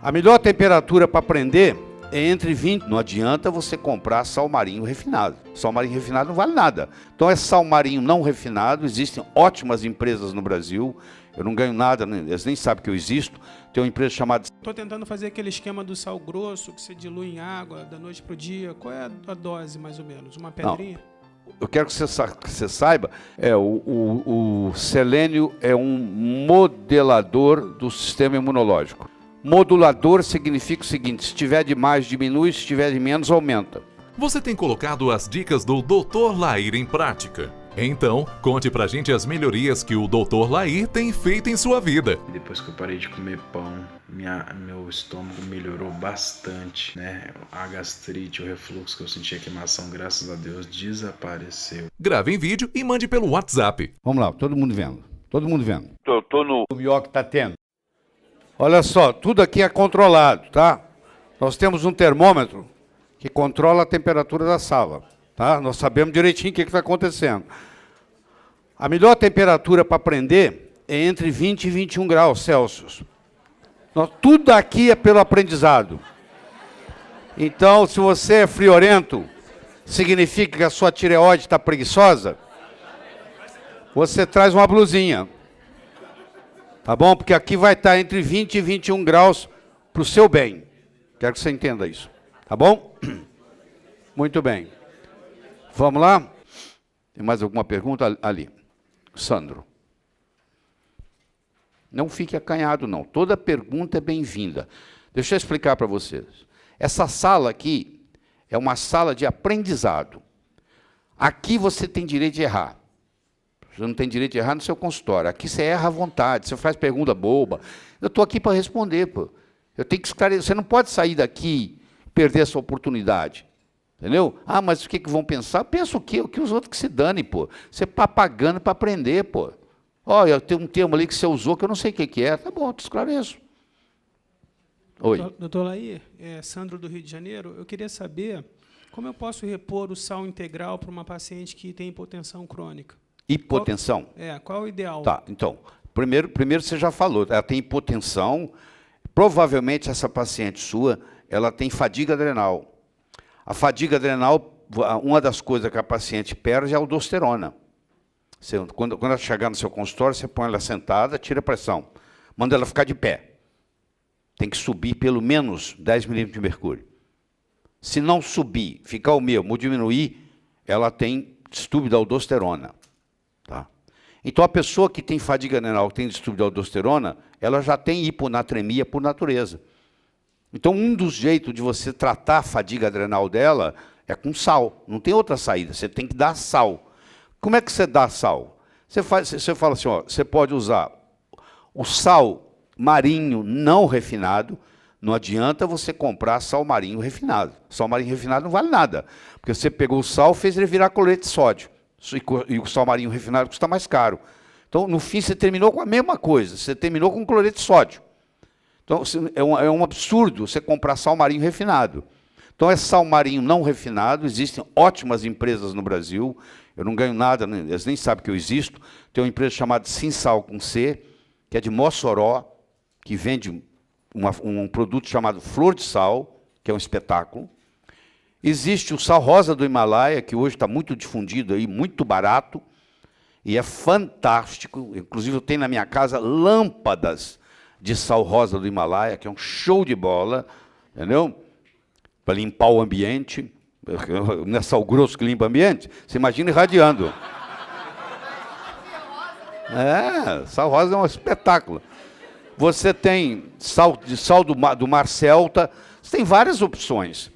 A melhor temperatura para prender é entre 20. Não adianta você comprar sal marinho refinado. Sal marinho refinado não vale nada. Então é sal marinho não refinado. Existem ótimas empresas no Brasil. Eu não ganho nada, eles nem sabem que eu existo. Tem uma empresa chamada... Estou tentando fazer aquele esquema do sal grosso que você dilui em água da noite para o dia. Qual é a dose, mais ou menos? Uma pedrinha? Não. Eu quero que você saiba, o selênio é um modelador do sistema imunológico. Modulador significa o seguinte: se tiver de mais, diminui, se tiver de menos, aumenta. Você tem colocado as dicas do Dr. Lair em prática? Então, conte pra gente as melhorias que o Dr. Lair tem feito em sua vida. Depois que eu parei de comer pão, meu estômago melhorou bastante, né? A gastrite, o refluxo que eu sentia, queimação, graças a Deus, desapareceu. Grave em vídeo e mande pelo WhatsApp. Vamos lá, todo mundo vendo. Todo mundo vendo. Tô no pior que tá tendo. Olha só, tudo aqui é controlado, tá? Nós temos um termômetro que controla a temperatura da sala, tá? Nós sabemos direitinho o que está acontecendo. A melhor temperatura para prender é entre 20 e 21 graus Celsius. Tudo aqui é pelo aprendizado. Então, se você é friorento, significa que a sua tireoide está preguiçosa, você traz uma blusinha. Tá bom? Porque aqui vai estar entre 20 e 21 graus para o seu bem. Quero que você entenda isso. Tá bom? Muito bem. Vamos lá? Tem mais alguma pergunta? Ali. Sandro. Não fique acanhado, não. Toda pergunta é bem-vinda. Deixa eu explicar para vocês. Essa sala aqui é uma sala de aprendizado. Aqui você tem direito de errar. Você não tem direito de errar no seu consultório. Aqui você erra à vontade, você faz pergunta boba. Eu estou aqui para responder, pô. Eu tenho que esclarecer. Você não pode sair daqui e perder essa oportunidade. Entendeu? Ah, mas o que vão pensar? Pensa o quê? O que os outros que se danem, pô. Você está pagando para aprender, pô. Olha, tem um termo ali que você usou que eu não sei o que é. Tá bom, eu te esclareço. Oi. Doutor Lair, Sandro do Rio de Janeiro, eu queria saber como eu posso repor o sal integral para uma paciente que tem hipotensão crônica. Hipotensão? Qual é o ideal? Tá, então, primeiro você já falou, ela tem hipotensão, provavelmente essa paciente sua, ela tem fadiga adrenal. A fadiga adrenal, uma das coisas que a paciente perde é a aldosterona. Quando ela chegar no seu consultório, você põe ela sentada, tira a pressão, manda ela ficar de pé. Tem que subir pelo menos 10 milímetros de mercúrio. Se não subir, ficar o mesmo ou diminuir, ela tem distúrbio da aldosterona. Tá? Então, a pessoa que tem fadiga adrenal, que tem distúrbio de aldosterona, ela já tem hiponatremia por natureza. Então, um dos jeitos de você tratar a fadiga adrenal dela é com sal. Não tem outra saída, você tem que dar sal. Como é que você dá sal? Você fala assim, ó, você pode usar o sal marinho não refinado. Não adianta você comprar sal marinho refinado. Sal marinho refinado não vale nada, porque você pegou o sal, fez ele virar cloreto de sódio. E o sal marinho refinado custa mais caro. Então, no fim, você terminou com a mesma coisa. Você terminou com cloreto de sódio. Então, é um absurdo você comprar sal marinho refinado. Então, é sal marinho não refinado. Existem ótimas empresas no Brasil. Eu não ganho nada, eles nem sabem que eu existo. Tem uma empresa chamada Sinsal com C, que é de Mossoró, que vende um produto chamado Flor de Sal, que é um espetáculo. Existe o sal rosa do Himalaia, que hoje está muito difundido, aí, muito barato, e é fantástico. Inclusive, eu tenho na minha casa lâmpadas de sal rosa do Himalaia, que é um show de bola, entendeu? Para limpar o ambiente. Não é sal grosso que limpa o ambiente? Você imagina irradiando. Sal rosa é um espetáculo. Você tem sal do Mar Celta, você tem várias opções.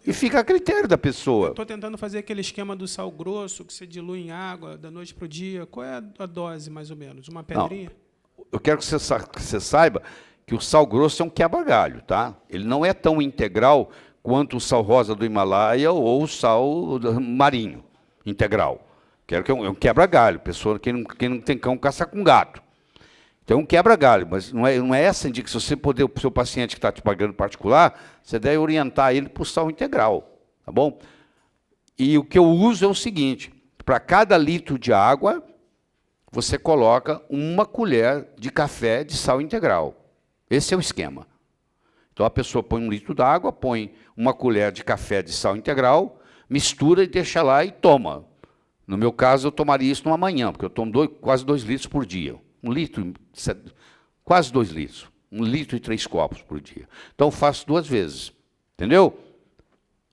E fica a critério da pessoa. Estou tentando fazer aquele esquema do sal grosso que você dilui em água da noite para o dia. Qual é a dose, mais ou menos? Uma pedrinha? Não. Eu quero que você saiba que o sal grosso é um quebra-galho, tá? Ele não é tão integral quanto o sal rosa do Himalaia ou o sal marinho integral. Quero que é um quebra-galho. Pessoa que não tem cão caça com gato. Então, é um quebra-galho, mas não é essa indicação. Se você puder, o seu paciente que está te pagando particular, você deve orientar ele para o sal integral, tá bom? E o que eu uso é o seguinte: para cada litro de água, você coloca 1 colher de café de sal integral. Esse é o esquema. Então, a pessoa põe 1 litro d'água, põe 1 colher de café de sal integral, mistura e deixa lá e toma. No meu caso, eu tomaria isso numa manhã, porque eu tomo quase 2 litros por dia. 1 litro, quase 2 litros. 1 litro e 3 copos por dia. Então, eu faço 2 vezes. Entendeu?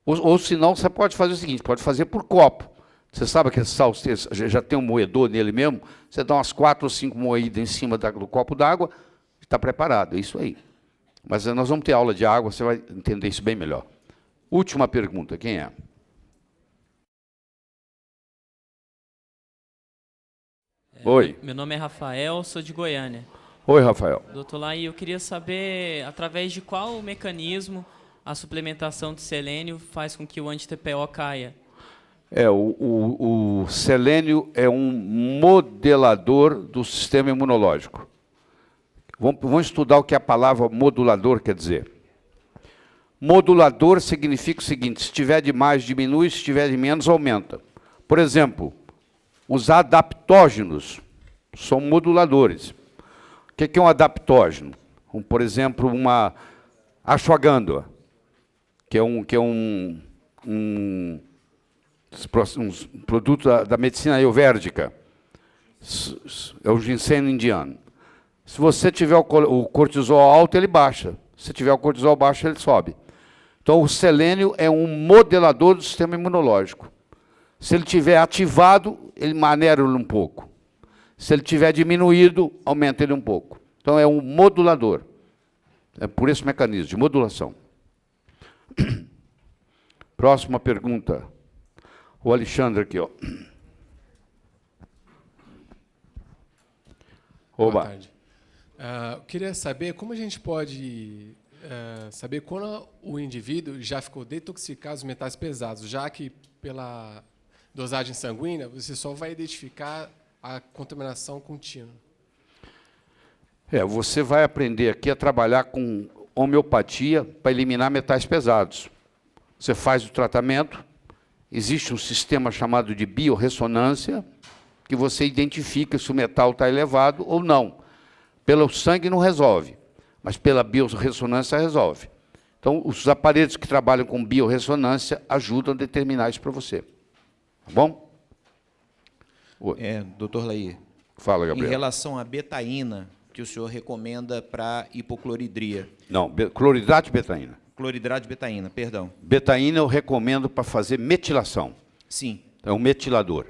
Ou senão, você pode fazer o seguinte, pode fazer por copo. Você sabe que esse sal já tem um moedor nele mesmo? Você dá umas 4 ou 5 moídas em cima do copo d'água, está preparado. É isso aí. Mas nós vamos ter aula de água, você vai entender isso bem melhor. Última pergunta, quem é? Oi. Meu nome é Rafael, sou de Goiânia. Oi, Rafael. Doutor Laí, eu queria saber, através de qual mecanismo a suplementação de selênio faz com que o anti-TPO caia? O selênio é um modelador do sistema imunológico. Vamos estudar o que a palavra modulador quer dizer. Modulador significa o seguinte, se tiver de mais, diminui, se tiver de menos, aumenta. Por exemplo, os adaptógenos são moduladores. O que é um adaptógeno? Por exemplo, uma ashwagandha, que é um produto da medicina ayurvédica. É o ginseng indiano. Se você tiver o cortisol alto, ele baixa. Se tiver o cortisol baixo, ele sobe. Então, o selênio é um modelador do sistema imunológico. Se ele tiver ativado, ele maneira ele um pouco. Se ele tiver diminuído, aumenta ele um pouco. Então, é um modulador. É por esse mecanismo de modulação. Próxima pergunta. O Alexandre aqui, ó. Boa Oba. tarde. Eu queria saber como a gente pode saber quando o indivíduo já ficou detoxicado dos metais pesados, já que pela dosagem sanguínea você só vai identificar a contaminação contínua. Você vai aprender aqui a trabalhar com homeopatia para eliminar metais pesados. Você faz o tratamento, existe um sistema chamado de biorressonância, que você identifica se o metal está elevado ou não. Pelo sangue não resolve, mas pela biorressonância resolve. Então, os aparelhos que trabalham com biorressonância ajudam a determinar isso para você. Tá bom? Doutor Laí, Fala, Gabriel. em relação à betaína, que o senhor recomenda para hipocloridria. Não, cloridrato de betaína. Cloridrato de betaína, perdão. Betaína eu recomendo para fazer metilação. Sim. É um metilador.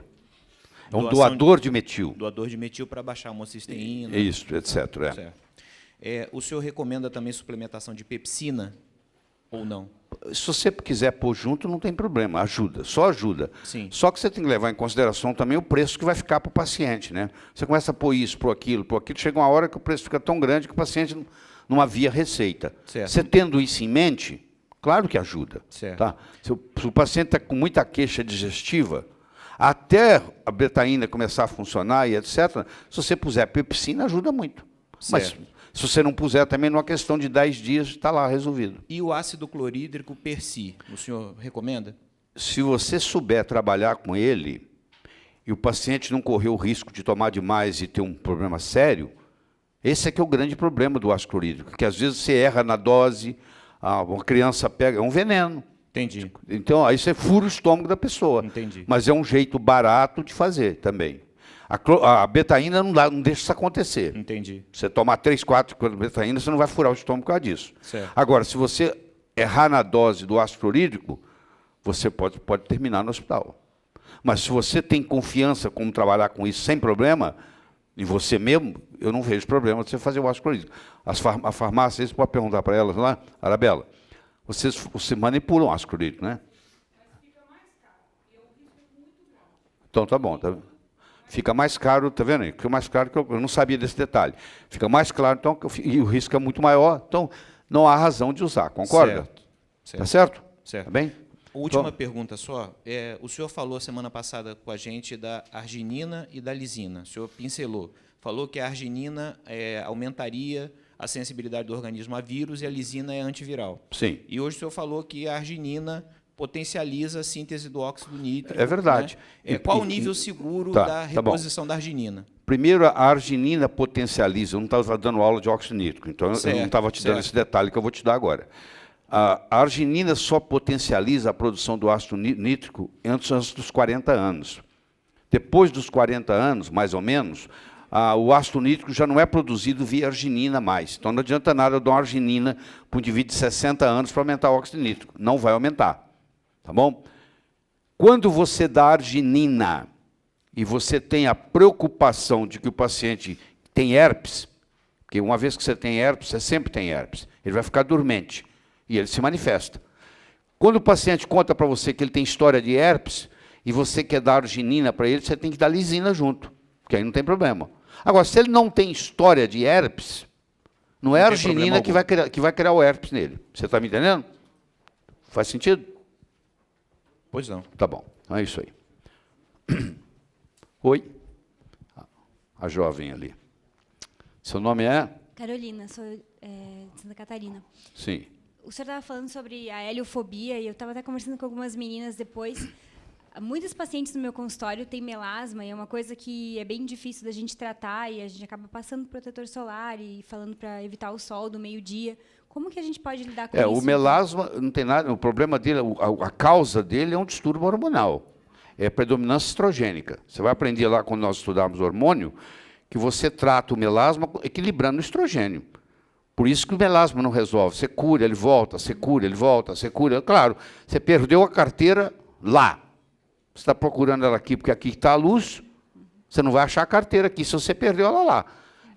É um Doação doador de metil. Doador de metil para baixar a homocisteína. Isso, etc. Certo. O senhor recomenda também suplementação de pepsina ou não? Se você quiser pôr junto, não tem problema, ajuda, só ajuda. Sim. Só que você tem que levar em consideração também o preço que vai ficar para o paciente, né? Você começa a pôr isso, pôr aquilo, chega uma hora que o preço fica tão grande que o paciente não havia receita. Certo. Você tendo isso em mente, claro que ajuda. Certo. Tá? Se o paciente está com muita queixa digestiva, até a betaína começar a funcionar e etc., se você puser pepsina, ajuda muito. Certo. Mas se você não puser, também numa questão de 10 dias, está lá resolvido. E o ácido clorídrico per si, o senhor recomenda? Se você souber trabalhar com ele, e o paciente não correr o risco de tomar demais e ter um problema sério, esse é que é o grande problema do ácido clorídrico, que às vezes você erra na dose, uma criança pega, é um veneno. Entendi. Então, aí você fura o estômago da pessoa. Entendi. Mas é um jeito barato de fazer também. A betaína não deixa isso acontecer. Entendi. Você tomar 3, 4 de betaína, você não vai furar o estômago por causa disso. Certo. Agora, se você errar na dose do ácido clorídrico, você pode terminar no hospital. Mas se você tem confiança como trabalhar com isso sem problema, em você mesmo, eu não vejo problema de você fazer o ácido clorídrico. A farmácia, você pode perguntar para elas lá, Arabella, você manipula o ácido clorídrico, né? Mas fica mais caro, e o risco é muito grande. Então, tá bom, tá? Fica mais caro, tá vendo aí? Fica mais caro que eu não sabia desse detalhe. Fica mais claro, então, e o risco é muito maior, então não há razão de usar, concorda? Certo. Tá certo? Certo. Tá bem? Última pergunta só. O senhor falou semana passada com a gente da arginina e da lisina. O senhor pincelou. Falou que a arginina aumentaria a sensibilidade do organismo a vírus e a lisina é antiviral. Sim. E hoje o senhor falou que a arginina potencializa a síntese do óxido nítrico. É verdade. Né? Qual o nível seguro Tá, da tá bom. reposição da arginina? Primeiro, a arginina potencializa. Eu não estava dando aula de óxido nítrico, então eu não estava te dando esse detalhe que eu vou te dar agora. A arginina só potencializa a produção do ácido nítrico antes dos 40 anos. Depois dos 40 anos, mais ou menos, o ácido nítrico já não é produzido via arginina mais. Então não adianta nada eu dar uma arginina para um indivíduo de 60 anos para aumentar o óxido nítrico. Não vai aumentar. Tá bom? Quando você dá arginina e você tem a preocupação de que o paciente tem herpes, porque uma vez que você tem herpes, você sempre tem herpes, ele vai ficar dormente e ele se manifesta. Quando o paciente conta para você que ele tem história de herpes e você quer dar arginina para ele, você tem que dar lisina junto, porque aí não tem problema. Agora, se ele não tem história de herpes, não é a arginina que vai criar o herpes nele. Você está me entendendo? Faz sentido? Pois não. Tá bom, é isso aí. Oi? A jovem ali. Seu nome é? Carolina, sou de Santa Catarina. Sim. O senhor estava falando sobre a heliofobia e eu estava até conversando com algumas meninas depois. Muitos pacientes no meu consultório têm melasma e é uma coisa que é bem difícil da gente tratar e a gente acaba passando protetor solar e falando para evitar o sol do meio-dia. Como que a gente pode lidar com isso? O melasma não tem nada, o problema dele, a causa dele é um distúrbio hormonal. É predominância estrogênica. Você vai aprender lá, quando nós estudarmos hormônio, que você trata o melasma equilibrando o estrogênio. Por isso que o melasma não resolve. Você cura, ele volta, você cura, ele volta, você cura. Claro, você perdeu a carteira lá. Você está procurando ela aqui, porque aqui está a luz, você não vai achar a carteira aqui, se você perdeu ela lá.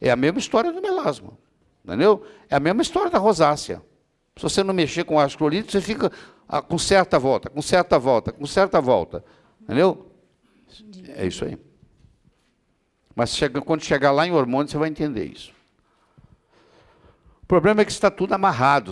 É a mesma história do melasma. Entendeu? É a mesma história da rosácea. Se você não mexer com o ácido clorídrico, você fica com certa volta, com certa volta, com certa volta. Entendeu? É isso aí. Mas quando chegar lá em hormônio, você vai entender isso. O problema é que está tudo amarrado.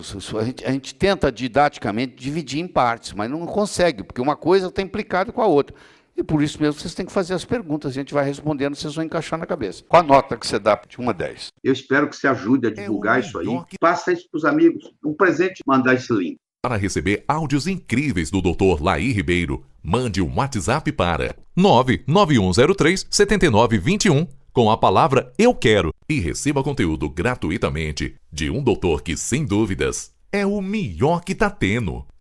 A gente tenta didaticamente dividir em partes, mas não consegue, porque uma coisa está implicada com a outra. E por isso mesmo vocês têm que fazer as perguntas, a gente vai respondendo, vocês vão encaixar na cabeça. Qual a nota que você dá de 1 a 10? Eu espero que você ajude a divulgar isso aí. Passa isso para os amigos. Um presente, mandar esse link. Para receber áudios incríveis do Dr. Laí Ribeiro, mande um WhatsApp para 99103-7921 com a palavra Eu Quero e receba conteúdo gratuitamente de um doutor que, sem dúvidas, é o melhor que está tendo.